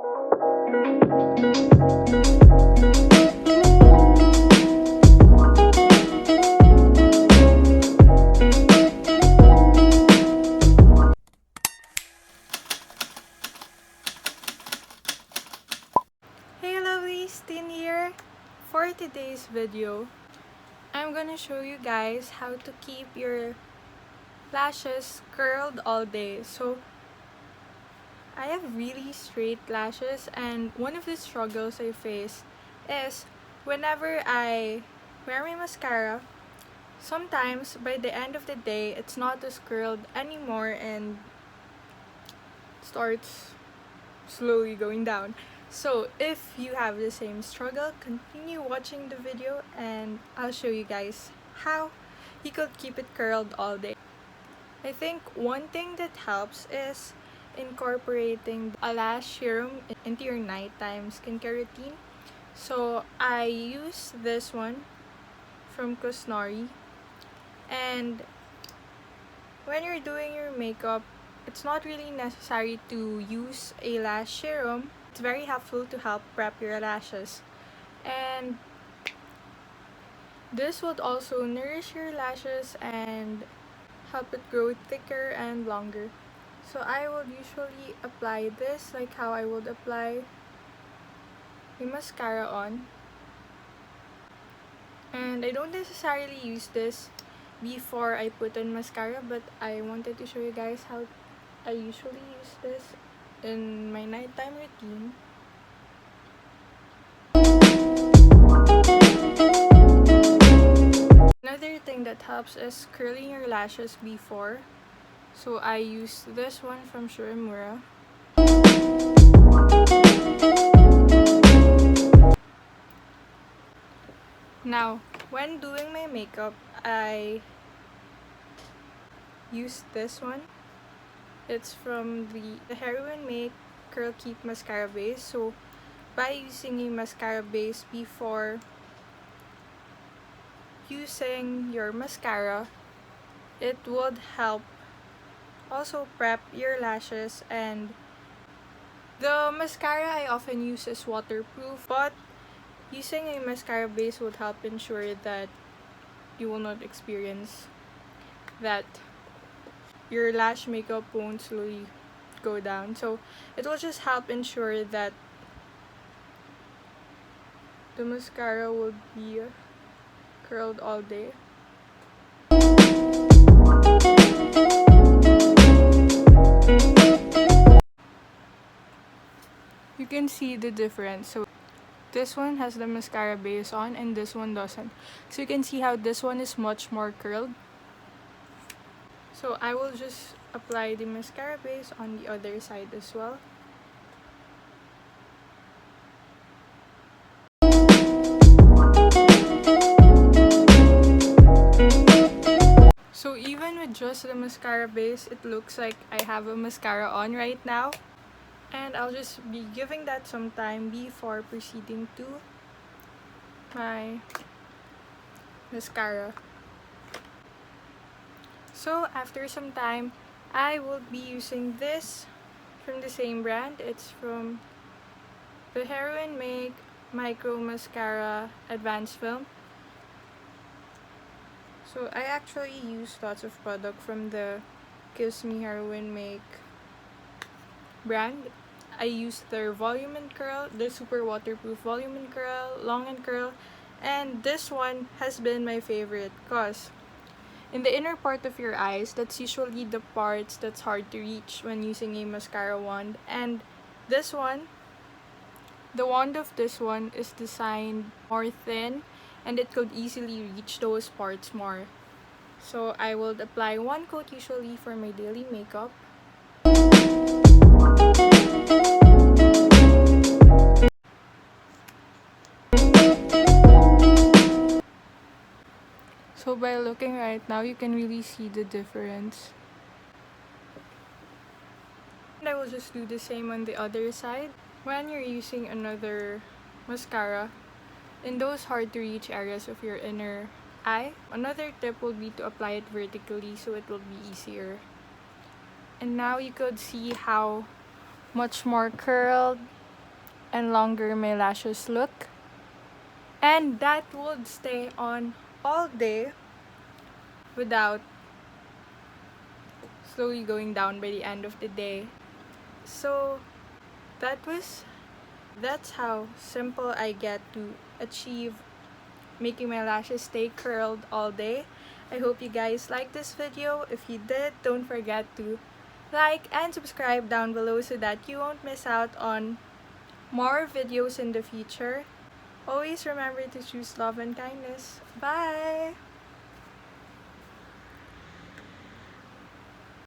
Hey Lovelies, Tin here. For today's video, I'm gonna show you guys how to keep your lashes curled all day. So I have really straight lashes, and one of the struggles I face is whenever I wear my mascara, sometimes by the end of the day it's not as curled anymore and starts slowly going down. So if you have the same struggle, continue watching the video and I'll show you guys how you could keep it curled all day. I think one thing that helps is incorporating Eyelash serum into your nighttime skincare routine. So I use this one from Cosnori, and when you're doing your makeup, it's not really necessary to use a lash serum. It's very helpful to help prep your lashes. And this would also nourish your lashes and help it grow thicker and longer. So I would usually apply this like how I would apply a mascara on. And I don't necessarily use this before I put on mascara, but I wanted to show you guys how I usually use this in my nighttime routine. Another thing that helps is curling your lashes before. So I use this one from Uemura. Now, when doing my makeup, I use this one. It's from the Heroine Make Curl Keep Mascara Base. So by using a mascara base before using your mascara, it would help also prep your lashes. And the mascara I often use is waterproof, but using a mascara base would help ensure that you will not experience that your lash makeup won't slowly go down. So it will just help ensure that the mascara will be curled all day. You can see the difference. So this one has the mascara base on and this one doesn't. So you can see how this one is much more curled. So I will just apply the mascara base on the other side as well. So even with just the mascara base, it looks like I have a mascara on right now. And I'll just be giving that some time before proceeding to my mascara. So after some time, I will be using this from the same brand. It's from the Heroine Make Micro Mascara Advanced Film. So I actually use lots of product from the Kiss Me Heroine Make brand. I use their Volume and Curl, the super waterproof Volume and Curl, Long and Curl, and this one has been my favorite because in the inner part of your eyes, that's usually the parts that's hard to reach when using a mascara wand. And this one, the wand of this one is designed more thin and it could easily reach those parts more. So I will apply one coat usually for my daily makeup. So by looking right now, you can really see the difference. And I will just do the same on the other side. When you're using another mascara, in those hard to reach areas of your inner eye, another tip will be to apply it vertically so it will be easier. And now you could see how much more curled and longer my lashes look. And that would stay on all day without slowly going down by the end of the day. So that's how simple I get to achieve making my lashes stay curled all day. I hope you guys liked this video. If you did, don't forget to like and subscribe down below so that you won't miss out on more videos in the future. Always remember to choose love and kindness. Bye!